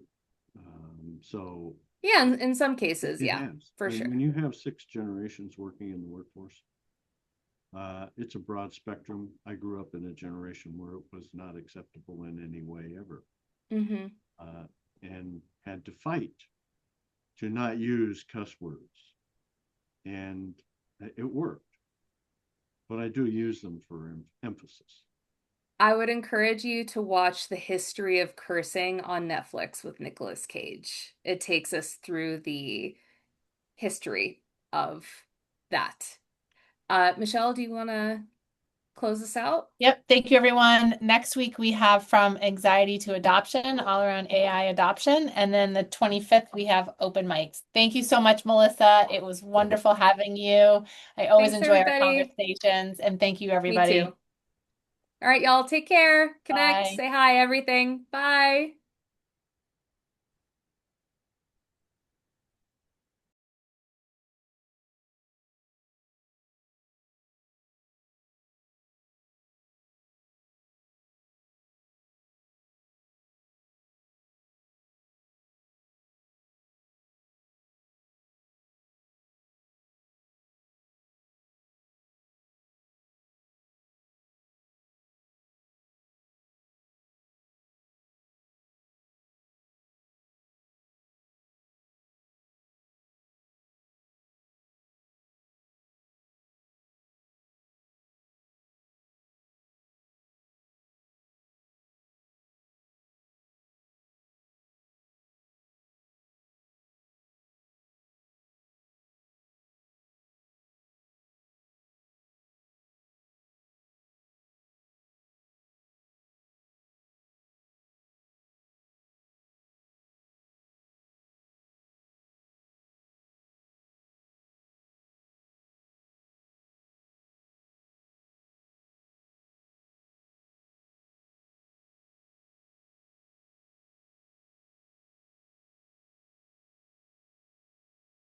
So yeah, in some cases, it yeah, has. for sure. When you have 6 generations working in the workforce, it's a broad spectrum. I grew up in a generation where it was not acceptable in any way ever, Mm-hmm. and had to fight to not use cuss words, and it worked. But I do use them for emphasis. I would encourage you to watch The History of Cursing on Netflix with Nicolas Cage. It takes us through the history of that. Michelle, do you want to close us out? Yep. Thank you, everyone. Next week, we have From Anxiety to Adoption, all around AI adoption. And then the 25th, we have open mics. Thank you so much, Melissa. It was wonderful having you. I always Thanks, enjoy our everybody. conversations. And thank you, Me everybody. too. All right, y'all, take care. Connect, Bye. say hi, everything. Bye.